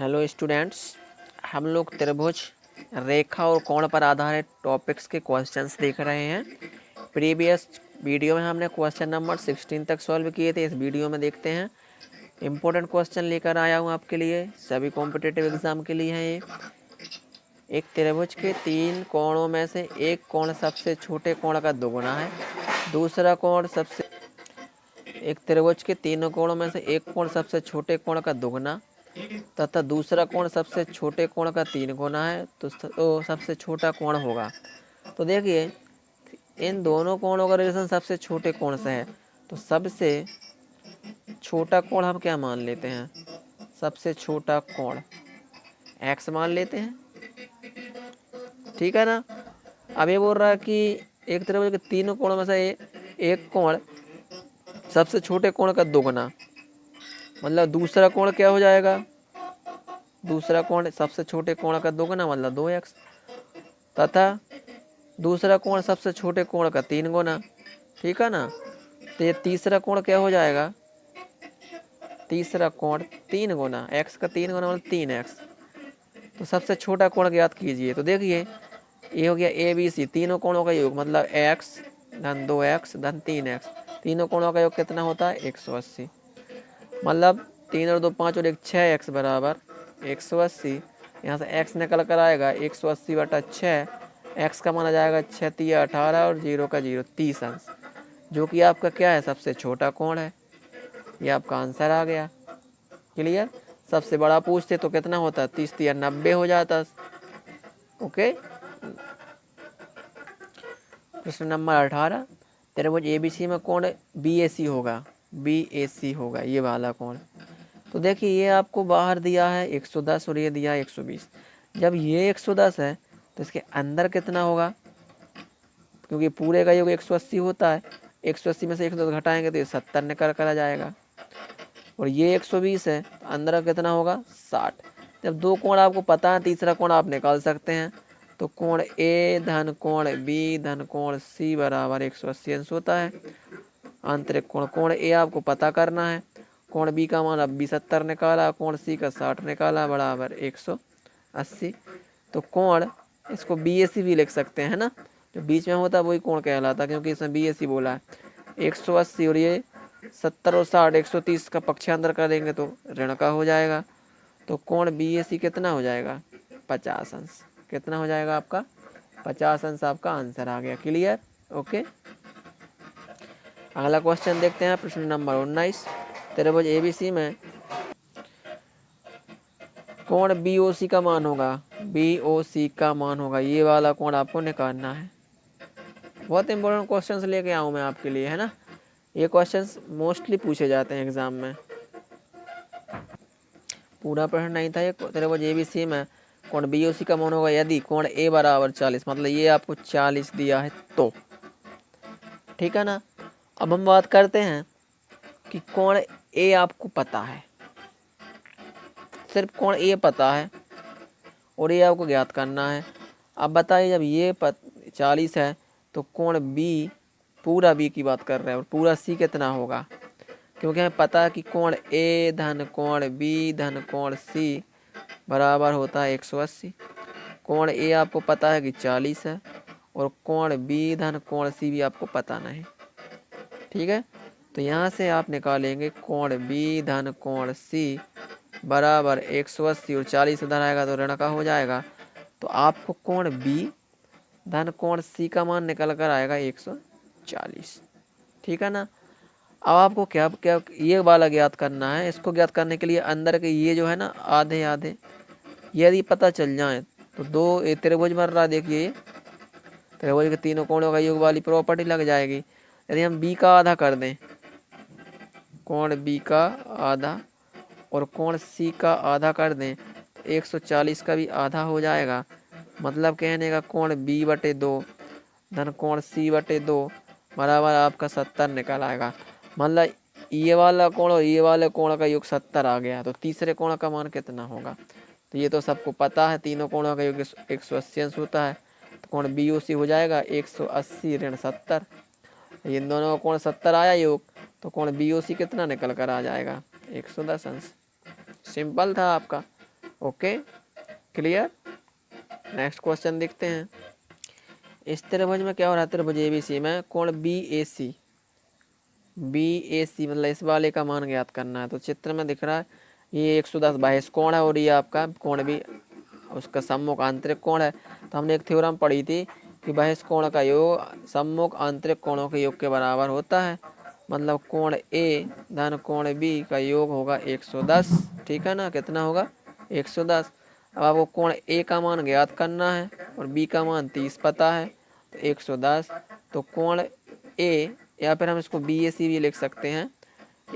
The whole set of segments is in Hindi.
हेलो स्टूडेंट्स, हम लोग त्रिभुज, रेखा और कोण पर आधारित टॉपिक्स के क्वेश्चंस देख रहे हैं। प्रीवियस वीडियो में हमने क्वेश्चन नंबर 16 तक सॉल्व किए थे। इस वीडियो में देखते हैं। इम्पोर्टेंट क्वेश्चन लेकर आया हूँ आपके लिए, सभी कॉम्पिटिटिव एग्जाम के लिए है ये। एक त्रिभुज के 3 कोणों में से एक कोण सबसे छोटे कोण का दोगुना है। दूसरा कोण सबसे एक त्रिभुज के 3 कोणों में से एक कोण सबसे छोटे कोण का दोगुना तथा दूसरा कोण सबसे छोटे कोण का 3 गुना है, तो सबसे छोटा कोण होगा। तो देखिए, इन दोनों कोणों का रिलेशन सबसे छोटे कोण से है, तो सबसे छोटा कोण हम क्या मान लेते हैं? सबसे छोटा कोण x मान लेते हैं, ठीक है ना। अब ये बोल रहा है कि एक त्रिभुज के 3 कोणों में से एक कोण सबसे छोटे कोण का दोगुना, मतलब दूसरा कोण क्या हो जाएगा? दूसरा कोण सबसे छोटे कोण का दोगुना मतलब 2x, तथा दूसरा कोण सबसे छोटे कोण का 3 गुना, ठीक है ना। तो ये तीसरा कोण क्या हो जाएगा? तीसरा कोण 3 गुना, x का 3 गुना मतलब 3x। तो सबसे छोटा कोण ज्ञात कीजिए। तो देखिए, ये हो गया ABC, तीनों कोणों का योग, मतलब x धन 2x धन 3x। तीनों कोणों का योग कितना होता है? 180। मतलब 3 और 2 5 और 1 6x बराबर 180। यहाँ से x निकल कर आएगा 180/6। x का माना जाएगा 6 तिया 18 और 0 का 0 30 अंश, जो कि आपका क्या है? सबसे छोटा कोण है। ये आपका आंसर आ गया। क्लियर। सबसे बड़ा पूछते तो कितना होता? 30 तिया 90 हो जाता। ओके। प्रश्न नंबर 18, त्रिभुज ABC में कोण BAC होगा। BAC होगा ये वाला कोण। तो देखिए, ये आपको बाहर दिया है 110 और ये दिया है 120। जब ये 110 है तो इसके अंदर कितना होगा? क्योंकि पूरे का योग 180 होता है, 180 में से 110 घटाएंगे तो ये 70 निकल कर आ जाएगा। और ये 120 है, तो अंदर का कितना होगा? 60। जब दो कोण आपको पता है, तीसरा कोण आप निकाल सकते हैं। तो कोण A धन कोण B धन कोण C बराबर 180 अंश होता है। आंतरिक कोण कोण A आपको पता करना है। कोण B का मान अब 70 निकाला, कोण C का 60 निकाला, बराबर 180। तो कोण इसको BAC भी लिख सकते हैं ना, जो बीच में होता है वही कोण कहलाता, क्योंकि इसमें BAC बोला है। 180 और ये 70 और 60 130 का पक्षांतर कर देंगे तो ऋण का हो जाएगा। तो कोण BAC कितना हो जाएगा? 50 अंश। कितना हो जाएगा आपका? 50 अंश आपका आंसर आ गया। क्लियर। ओके। अगला क्वेश्चन देखते हैं, प्रश्न नंबर 19, त्रिभुज ABC में कोण BOC का मान होगा। BOC का मान होगा, ये वाला कोण आपको निकालना है। बहुत इंपॉर्टेंट क्वेश्चंस लेके आऊँ मैं आपके लिए, है ना। ये क्वेश्चंस मोस्टली पूछे जाते हैं एग्जाम में। पूरा प्रश्न नहीं था ये। त्रिभुज ABC में कोण BOC का मान होगा यदि कोण A बराबर 40, मतलब ये आपको 40 दिया है तो, ठीक है ना। अब हम बात करते हैं कि कोण A आपको पता है, सिर्फ कोण A पता है और ये आपको ज्ञात करना है। अब बताइए, जब ये 40 है तो कोण B, पूरा B की बात कर रहे हैं, और पूरा C कितना होगा? क्योंकि हमें पता है कि कोण A धन कोण B धन कोण C बराबर होता है 180। कोण A आपको पता है कि 40 है, और कोण B धन कोण C भी आपको पता नहीं, ठीक है। तो यहाँ से आप निकालेंगे कोण B धन कोण C बराबर 180, और 40 उधर आएगा तो ऋण का हो जाएगा। तो आपको कोण B धन कोण C का मान निकल कर आएगा 140, ठीक है ना। अब आपको क्या क्या ये वाला ज्ञात करना है। इसको ज्ञात करने के लिए अंदर के ये जो है ना आधे आधे, यदि पता चल जाए तो दो त्रिभुज बन रहा है। देखिए, त्रिभुज के तीनों कोणों का योग वाली प्रॉपर्टी लग जाएगी। यदि हम B का आधा कर दें, कोण B का आधा और कोण C का आधा कर दें, तो 140 का भी आधा हो जाएगा। मतलब कहने का कोण B/2 धन कोण C/2 बराबर आपका 70 निकल आएगा। मतलब ये वाला कोण और ये वाले कोण का योग 70 आ गया, तो तीसरे कोण का मान कितना होगा? तो ये तो सबको पता है, तीनों कोणों का योग 180 अंश होता है। तो कोण BOC हो जाएगा 180 ऋण 70। इन दोनों का कोण 70 आया योग, तो कोण BOC कितना निकल कर आ जाएगा? 110 अंश। सिंपल था आपका। Okay clear. नेक्स्ट क्वेश्चन देखते हैं। इस त्रिभुज में क्या हो रहा है, त्रिभुज एबीसी में कोण बीएसी, बीएसी मतलब इस वाले का मान ज्ञात करना है। तो चित्र में दिख रहा है ये 110 बाह्य कोण है और ये आपका कोण भी उसका सम्मुख आंतरिक कोण है। तो हमने एक थ्योरम पढ़ी थी कि बाह्य कोण का योग सम्मुख आंतरिक कोणों के योग के बराबर होता है। मतलब कोण ए धन कोण बी का योग होगा 110, ठीक है ना। कितना होगा 110। अब आपको कोण ए का मान ज्ञात करना है और बी का मान 30 पता है, तो 110। तो कोण ए, या फिर हम इसको बी ए सी भी लिख सकते हैं,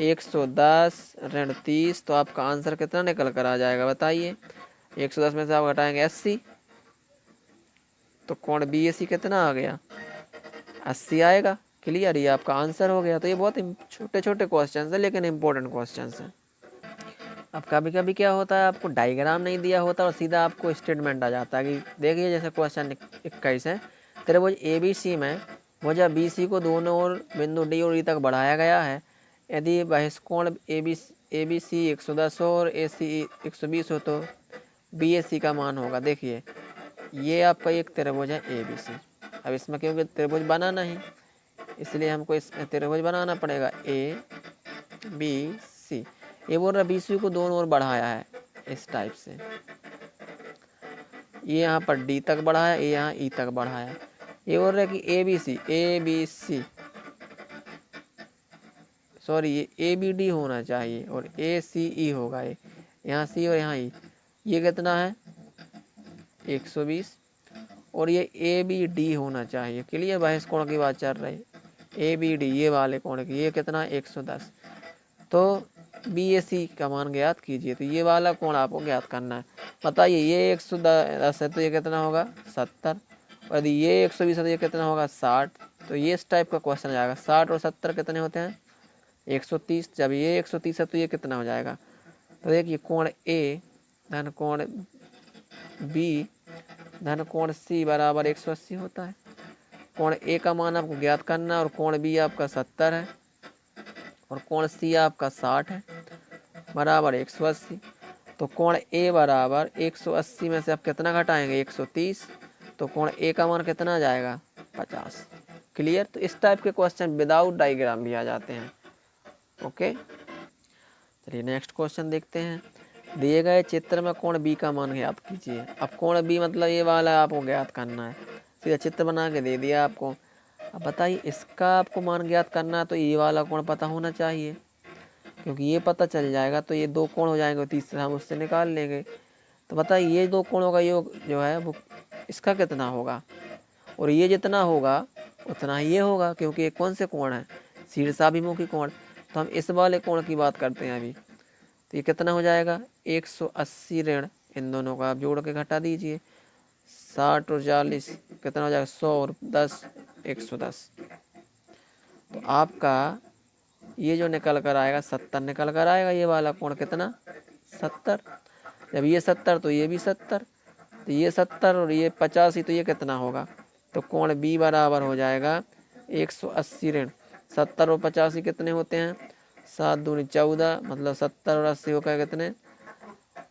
110 ऋण 30। तो आपका आंसर कितना निकल कर आ जाएगा बताइए। 110 में से आप घटाएंगे 80, तो कोण बी ए सी कितना आ गया 80 आएगा। क्लियर, ये आपका आंसर हो गया। तो ये बहुत छोटे छोटे क्वेश्चन है लेकिन इंपॉर्टेंट क्वेश्चन है। अब कभी कभी क्या होता है, आपको डायग्राम नहीं दिया होता और सीधा आपको स्टेटमेंट आ जाता है कि देखिए जैसे क्वेश्चन 21 है, त्रिभुज एबीसी में भुजा बीसी को दोनों ओर बिंदु डी और ई तक बढ़ाया गया है। यदि बहिष्कोण एबीसी 110 हो और एसी 120 हो तो बीएसी का मान होगा। देखिए ये आपका एक त्रिभुज है एबीसी। अब इसमें क्योंकि त्रिभुज बना नहीं इसलिए हमको इसमें त्रिभुज बनाना पड़ेगा ए बी सी। ये बोल रहा बीसी को दोनों ओर बढ़ाया है इस टाइप से, ये यहाँ पर डी तक बढ़ाया, ये यहाँ ई तक बढ़ाया। ये बोल रहा है कि ए बी सी सॉरी ये ए बी डी होना चाहिए और ए सी ई होगा, ये यहाँ सी और यहाँ ई। ये कितना है 120 और ये ए बी डी होना चाहिए। क्लियर, बाह्य कोण की बात चल रही है। ए बी डी ये वाले कोण की, ये कितना है 110। तो बी ए सी का मान ज्ञात कीजिए। तो ये वाला कोण आपको ज्ञात करना है। बताइए ये 110 है तो ये कितना होगा 70, और यदि ये 120 है तो ये कितना होगा 60। तो ये इस टाइप का क्वेश्चन आ जाएगा। 60 और 70 कितने होते हैं 130। जब ये 130 है तो ये कितना हो जाएगा। तो देखिए कोण ए धन कोण बी धन कोण सी बराबर 180 होता है। कोण ए का मान आपको ज्ञात करना है और कोण बी आपका 70 है और कोण सी आपका 60 है बराबर 180। तो कोण ए बराबर 180 में से आप कितना घटाएंगे 130। तो कोण ए का मान कितना आ जाएगा 50। क्लियर। तो इस टाइप के क्वेश्चन विदाउट डायग्राम भी आ जाते हैं। ओके चलिए नेक्स्ट क्वेश्चन देखते हैं। दिए गए चित्र में कोण बी का मान ज्ञात कीजिए। अब कोण बी मतलब ये वाला आपको ज्ञात करना है। सीधा चित्र बना के दे दिया आपको। अब बताइए इसका आपको मान ज्ञात करना है तो ये वाला कोण पता होना चाहिए, क्योंकि ये पता चल जाएगा तो ये दो कोण हो जाएंगे, तीसरा हम उससे निकाल लेंगे। तो बताइए ये दो कोणों का योग जो है वो इसका कितना होगा, और ये जितना होगा उतना ही ये होगा, क्योंकि ये कौन से कोण है शीर्षाभिमुखी कोण। तो हम इस वाले कोण की बात करते हैं अभी। तो ये कितना हो जाएगा 180 ऋण इन दोनों का आप जोड़ के घटा दीजिए। 60 और 40 कितना हो जाएगा 100 और 10 110। तो आपका ये जो निकल कर आएगा 70 निकल कर आएगा। ये वाला कोण कितना 70। जब ये 70 तो ये भी 70, तो ये 70 और ये 85 तो ये कितना होगा। तो कोण बी बराबर हो जाएगा 180 ऋण 70 और 85 कितने होते हैं 7 दूनी 14, मतलब 70 और 80 होकर कितने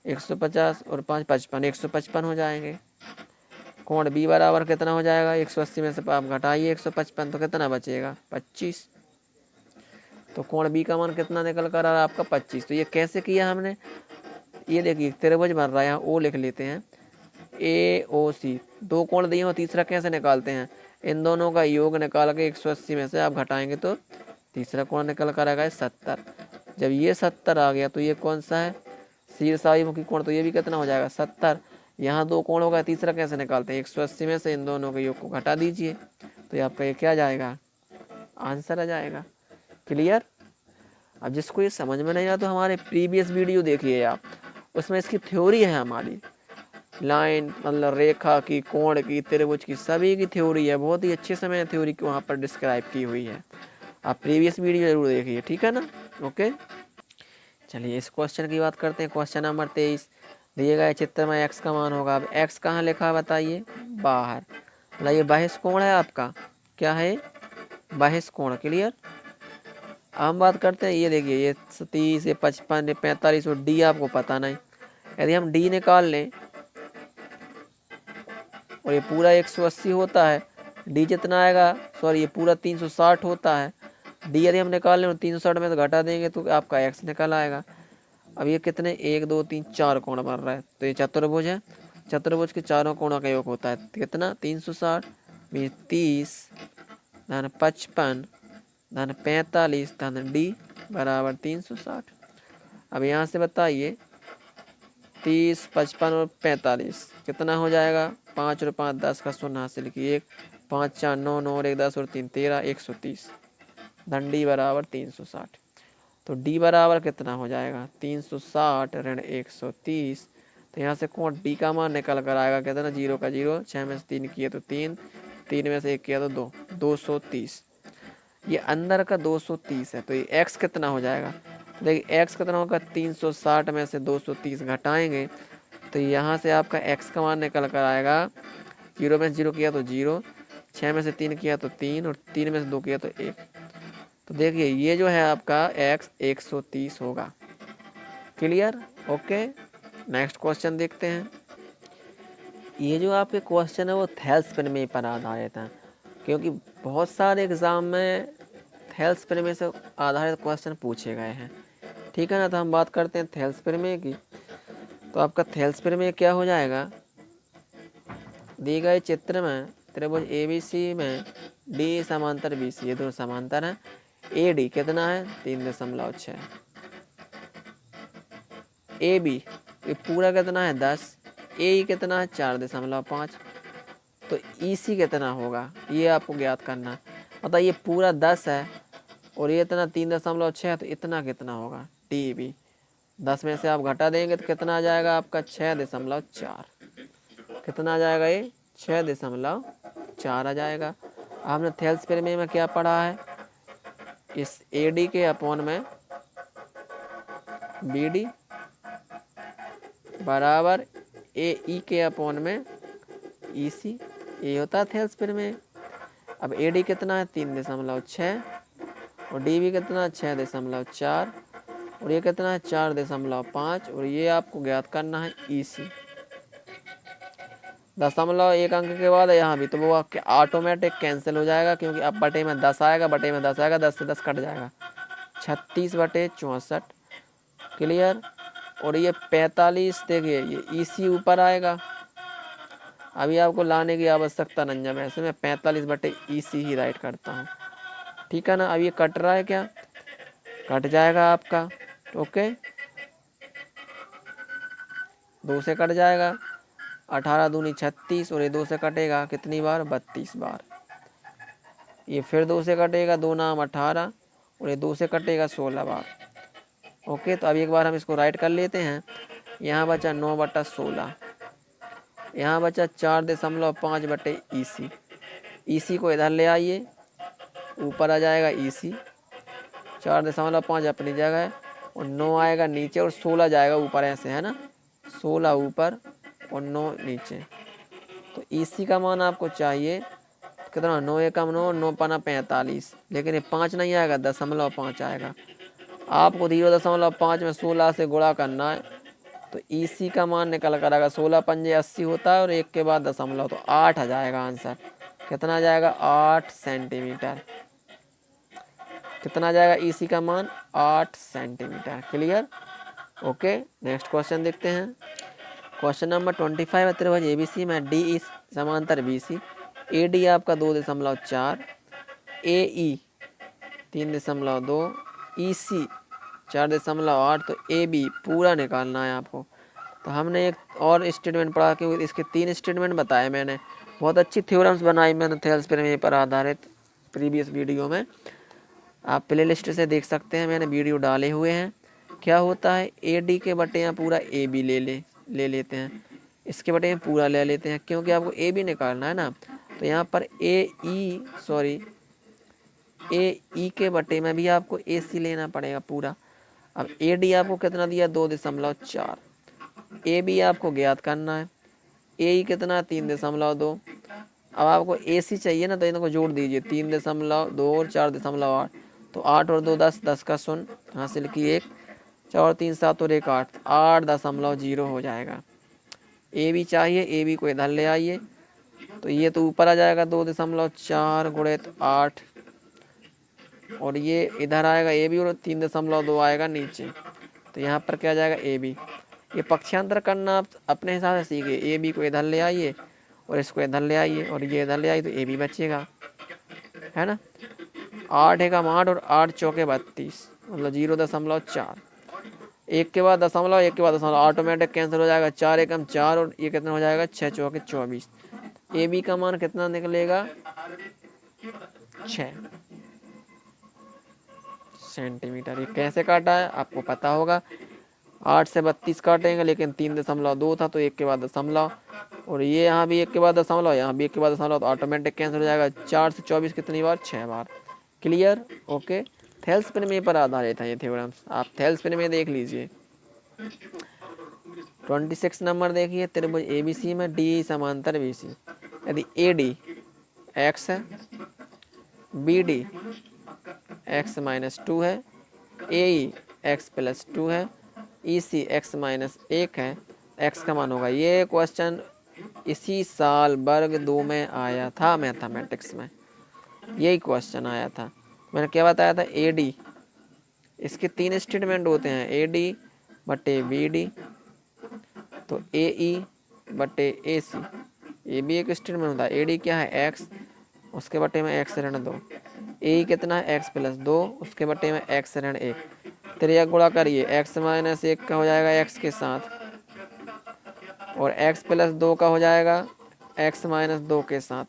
150 और 5 55 155 हो जाएंगे। कोण बी बराबर कितना हो जाएगा 180 में से आप घटाइए 155 तो कितना बचेगा 25। तो कोण बी का मान कितना निकल कर आ रहा है आपका 25। तो ये कैसे किया हमने, ये देखिए त्रिभुज बन रहा है, यहाँ ओ लिख लेते हैं ए ओ सी। दो कोण दिए हो, तीसरा कैसे निकालते हैं, इन दोनों का योग निकाल के 180 में से आप घटाएंगे तो तीसरा कोण निकल कर आएगा 70। जब ये 70 आ गया तो ये कौन सा है शीर्षाभिमुखी कोण, तो ये भी कितना हो जाएगा 70। यहाँ दो कोण होगा, तीसरा कैसे निकालते हैं 180 में से इन दोनों के योग को घटा दीजिए। तो ये आपका ये क्या जाएगा आंसर आ जाएगा। क्लियर। अब जिसको ये समझ में नहीं आया तो हमारे प्रीवियस वीडियो देखिए आप, उसमें इसकी थ्योरी है हमारी, लाइन मतलब रेखा की, कोण की, त्रिभुज की, सभी की थ्योरी है। बहुत ही अच्छे से मैंने थ्योरी को वहाँ पर डिस्क्राइब की हुई है। आप प्रीवियस वीडियो जरूर देखिए, ठीक है ना। ओके चलिए इस क्वेश्चन की बात करते हैं। क्वेश्चन नंबर 23 दिए गए चित्र में एक्स का मान होगा। अब एक्स कहाँ लिखा है बताइए बाहर, मतलब ये बाह्य कोण है आपका, क्या है बाह्य कोण। क्लियर। हम बात करते हैं ये देखिए ये 30 ये 55 ये 45 और डी आपको पता नहीं, यदि हम डी निकाल लें और ये पूरा 180 होता है, डी जितना आएगा, सॉरी ये पूरा 360 होता है, डी यदि हम निकाल लें और 360 में से घटा देंगे तो आपका एक्स निकल आएगा। अब ये कितने 1 2 3 4 कोण बन रहा है, तो ये चतुर्भुज है। चतुर्भुज के चारों कोणों का योग होता है कितना 360 में 30 धन 55 धन 45 धन डी बराबर 360। अब यहाँ से बताइए 30 55 और 45 कितना हो जाएगा, 5 और 5 10 का शून्य हासिल की 1 5 4 9 9 और 1 10 और 3 13 130 धन डी बराबर 360। तो डी बराबर कितना हो जाएगा 360 ऋण 130। तो यहाँ से कौन डी का मान निकल कर आएगा कितना, 0 का 0, 6 में से 3 किया तो 3, 3 में से 1 किया तो 2, 230। ये अंदर का 230 है, तो ये x कितना हो जाएगा, देखिए x कितना होगा 360 में से 230 घटाएंगे तो यहाँ से आपका x का मान निकल कर आएगा, 0 में से 0 किया तो 0, 6 में से 3 किया तो 3 और 3 में से 2 किया तो 1। तो देखिए ये जो है आपका x 130 होगा। Clear, okay. नेक्स्ट क्वेश्चन देखते हैं। ये जो आपके क्वेश्चन है वो थेल्स प्रमेय पर आधारित है, क्योंकि बहुत सारे एग्ज़ाम में थेल्स प्रमेय से आधारित क्वेश्चन पूछे गए हैं, ठीक है ना। तो हम बात करते हैं थेल्स प्रमेय की। तो आपका थेल्स प्रमेय क्या हो जाएगा, दिए गए चित्र में त्रिभुज ABC में डी समांतर BC, ये दोनों समांतर हैं। AD कितना है 3.6, AB ये पूरा कितना है 10, AE कितना है 4.5, तो EC कितना होगा ये आपको ज्ञात करना है। मतलब ये पूरा 10 है और ये इतना 3.6 है, तो इतना कितना होगा DB। 10 में से आप घटा देंगे तो कितना आ जाएगा आपका 6.4, कितना आ जाएगा ये 6.4 आ जाएगा। आपने थेल्स प्रमेय में क्या पढ़ा है, इस AD के अपॉन में BD बराबर AE के अपॉन में EC, ये होता है थेल्स प्रमेय। अब AD कितना है 3.6 और DB कितना 6.4 और ये कितना है 4.5 और ये आपको ज्ञात करना है EC। दशमलव एक अंक के बाद यहाँ भी तो वो आपके ऑटोमेटिक कैंसिल हो जाएगा, क्योंकि अब बटे में 10 आएगा, बटे में 10 आएगा, 10 से 10 कट जाएगा, 36/64। क्लियर। और ये 45 देखिए ये EC ऊपर आएगा, अभी आपको लाने की आवश्यकता नहीं है, वैसे मैं 45/EC ही राइट करता हूँ, ठीक है ना। अब ये कट रहा है, क्या कट जाएगा आपका, ओके 2 से कट जाएगा, 18 दूनी 36 और ये 2 से कटेगा कितनी बार 32 बार, ये फिर 2 से कटेगा, 2 नाम 18 और ये 2 से कटेगा 16 बार, ओके। तो अब एक बार हम इसको राइट कर लेते हैं। यहाँ बचा 9/16, यहाँ बचा 4.5/EC, EC को इधर ले आइए, ऊपर आ जाएगा EC, 4.5 अपनी जगह और 9 आएगा नीचे और 16 जाएगा ऊपर, ऐसे है ना, 16 ऊपर और 9 नीचे। तो EC का मान आपको चाहिए कितना, 9 एकम 9, 9 पना 45, लेकिन ये 5 नहीं आएगा, 0.5 आएगा। आपको 0.5 में 16 से गुणा करना है, तो EC का मान निकल कर आएगा, 16 पंजे 80 होता है और 1 के बाद दशमलव, तो 8 आ जाएगा आंसर। कितना आ जाएगा 8 सेंटीमीटर, कितना आ जाएगा EC का मान 8 centimetre. Clear, okay. Next question देखते हैं। क्वेश्चन नंबर 25 है, त्रिभुज ABC में DE समांतर BC, AD आपका 2.4, AE 3.2, EC 4.8, तो AB पूरा निकालना है आपको। तो हमने एक और स्टेटमेंट पढ़ा, क्योंकि इसके 3 स्टेटमेंट बताए मैंने, बहुत अच्छी थ्योरम्स बनाई मैंने थेल्स प्रमेय पर आधारित प्रीवियस वीडियो में, आप प्ले लिस्ट से देख सकते हैं, मैंने वीडियो डाले हुए हैं। क्या होता है AD के बटे यहाँ पूरा AB ले लेते हैं, इसके बटे यहाँ पूरा ले लेते हैं, क्योंकि आपको AB निकालना है ना। तो यहाँ पर AE के बटे में भी आपको AC लेना पड़ेगा पूरा। अब AD आपको कितना दिया 2.4, AB आपको ज्ञात करना है, AE कितना 3.2। अब आपको AC चाहिए ना, तो इनको जोड़ दीजिए, 3.2 और 4.8, तो 8 और 2 10, 10 का शून्य हासिल की 1, 4 और 3 7 और 1 8, 8.0 हो जाएगा। ए बी चाहिए, ए बी को इधर ले आइए तो ये तो ऊपर आ जाएगा 2.4 गुणित 8 और ये इधर आएगा ए बी और 3.2 आएगा नीचे। तो यहाँ पर क्या आ जाएगा ए बी। ये पक्षांतर करना आप अपने हिसाब से सीखिए। ए बी को इधर ले आइए और इसको इधर ले आइए और ये इधर ले आइए तो ए बी बचेगा, है ना। 8 एकम 8 और 8 चौके 32 मतलब 0.4। एक के बाद दशमलव, एक के बाद दशमलव, ऑटोमेटिक कैंसिल हो जाएगा। 4 एकम 4 और ये कितना हो जाएगा 6 चौके 24। ए बी का मान कितना निकलेगा 6 सेंटीमीटर। ये कैसे काटा है आपको पता होगा। 8 से 32 काटेंगे लेकिन 3.2 था तो एक के बाद दशमलव और ये यहाँ भी एक के बाद दशमलव, यहाँ भी एक के बाद दशमलव तो ऑटोमेटिक कैंसिल हो जाएगा। 4 से 24 कितनी बार 6 बार। Clear, okay. थेल्स प्रमेय पर आधारित है ये थ्योरम्स, आप थेल्स प्रमेय देख लीजिए। 26 नंबर देखिए, त्रिभुज एबीसी में डी समांतर बीसी, यदि ए डी एक्स है, बी डी एक्स माइनस 2 है, ए ई एक्स प्लस 2 है, ई सी एक्स माइनस 1 है, एक्स का मान होगा। ये क्वेश्चन इसी साल वर्ग 2 में आया था मैथमेटिक्स में, यही क्वेश्चन आया था। मैंने क्या बताया था, ए डी, इसके 3 स्टेटमेंट होते हैं, ए डी बटे बी डी तो ए ई बटे ए सी, ये भी एक स्टेटमेंट होता है। ए डी क्या है एक्स, उसके बटे में एक्स ऋण 2, ए ई कितना है एक्स प्लस 2, उसके बटे में एक्स ऋण 1। त्रिया गुणा करिए, एक्स माइनस 1 का हो जाएगा एक्स के साथ और एक्स प्लस 2 का हो जाएगा एक्स माइनस 2 के साथ।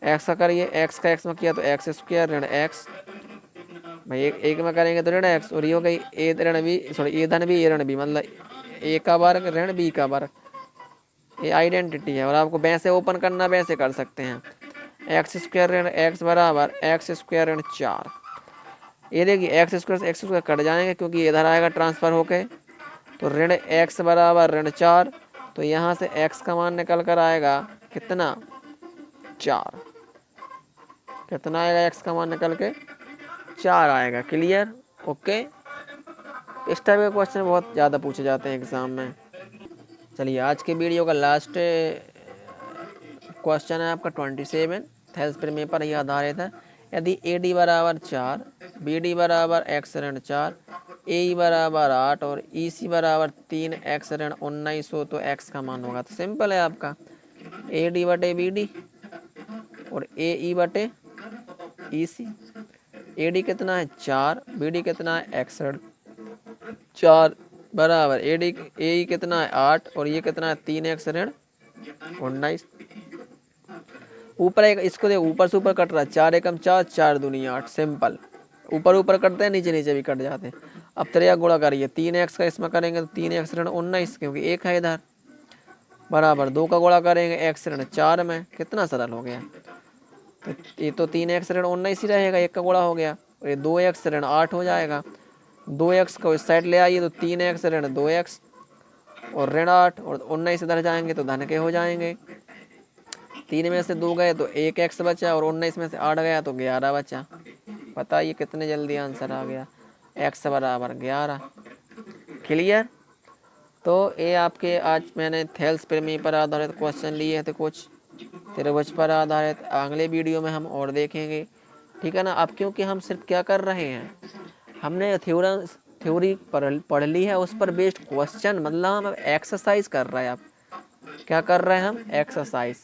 एक्स का करिए, एक्स का एक्स में किया तो एक्स स्क्वायर ऋण एक्स, भाई एक में करेंगे तो ऋण एक्स और ये हो गई ए ऋण बी, सॉरी ए धन बी ए ऋण बी, मतलब ए का वर्ग ऋण बी का वर्ग। ये आइडेंटिटी है और आपको वैसे ओपन करना वैसे कर सकते हैं। एक्स स्क्वायर ऋण एक्स बराबर एक्स स्क्वायर ऋण 4। ये देखिए एक्स स्क्वायर कट जाएंगे क्योंकि इधर आएगा ट्रांसफर होके, तो ऋण एक्स बराबर ऋण 4, तो यहाँ से एक्स का मान निकल कर आएगा कितना 4, कितना आएगा एक्स का मान निकल के 4 आएगा। Clear, okay. इस टाइप के क्वेश्चन बहुत ज़्यादा पूछे जाते हैं एग्जाम में। चलिए आज के वीडियो का लास्ट क्वेश्चन है आपका 27, थेल्स प्रमेय पर ही आधारित है। यदि ए डी बराबर 4, बी डी बराबर एक्स ऋण 4, ए ई बराबर 8 और ई सी बराबर 3 एक्स ऋण 19 हो तो एक्स का मान होगा। तो सिंपल है आपका, ए डी बटे बी डी और ए ई बटे ई सी। ए डी कितना है 4, बी डी कितना है एक्स ऋण 4 बराबर ए डी ए ई कितना है 8 और ये कितना है 3 एक्स ऋण 19। ऊपर एक इसको देख, ऊपर से ऊपर कट रहा है, 4 एकम 4, 4 दूनी 8, सिंपल। ऊपर ऊपर कटते हैं, नीचे नीचे भी कट जाते हैं। अब त्रिया गुणा करिए, 3 एक्स का इसमें करेंगे तो 3 एक्स ऋण 19 क्योंकि एक है इधर, बराबर 2 का गुणा करेंगे एक्स ऋण 4 में, कितना सरल हो गया। तो ये तो 3 एक्स ऋण 19 ही रहेगा, एक का गुणा हो गया और ये 2 एक्स ऋण 8 हो जाएगा। 2 एक्स को इस साइड ले आइए तो 3 एक्स ऋण 2 एक्स और ऋण 8 और 19 इधर जाएंगे तो धन के हो जाएंगे। 3 में से 2 गए तो 1 एक्स बचा और 19 में से 8 गया तो 11 बचा। बताइए कितने जल्दी आंसर आ गया, एक्स बराबर 11। क्लियर। तो ये आपके आज मैंने थेल्स प्रमेय पर आधारित क्वेश्चन लिए थे, कुछ त्रिभुज पर आधारित। अगले वीडियो में हम और देखेंगे, ठीक है ना। अब क्योंकि हम सिर्फ क्या कर रहे हैं, हमने थ्योरी पढ़ ली है, उस पर बेस्ड क्वेश्चन, मतलब हम एक्सरसाइज कर रहे हैं। आप क्या कर रहे हैं, हम एक्सरसाइज।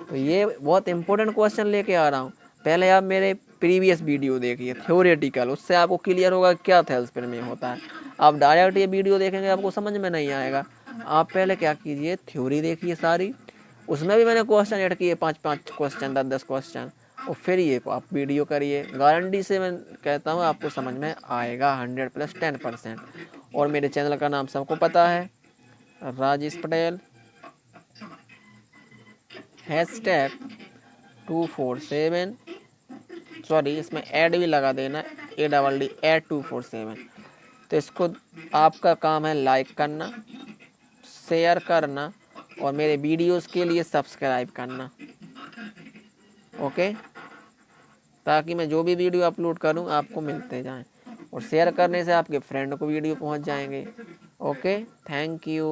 तो ये बहुत इंपॉर्टेंट क्वेश्चन लेके आ रहा हूँ। पहले आप मेरे प्रीवियस वीडियो देखिए थ्योरेटिकल, उससे आपको क्लियर होगा क्या थेल्स प्रमेय होता है। आप डायरेक्ट ये वीडियो देखेंगे आपको समझ में नहीं आएगा। आप पहले क्या कीजिए, थ्योरी देखिए सारी, उसमें भी मैंने क्वेश्चन ऐड किए 5-5 क्वेश्चन, 10-10 क्वेश्चन, और फिर ये आप वीडियो करिए। गारंटी से मैं कहता हूँ आपको समझ में आएगा 100+10%। और मेरे चैनल का नाम सबको पता है, राजेश पटेल, #247, सॉरी इसमें ऐड भी लगा देना, ADD247। तो इसको आपका काम है लाइक करना, शेयर करना और मेरे वीडियोस के लिए सब्सक्राइब करना, ओके, ताकि मैं जो भी वीडियो अपलोड करूं आपको मिलते जाएं। और और शेयर करने से आपके फ्रेंड को वीडियो पहुंच जाएंगे। Okay, thank you.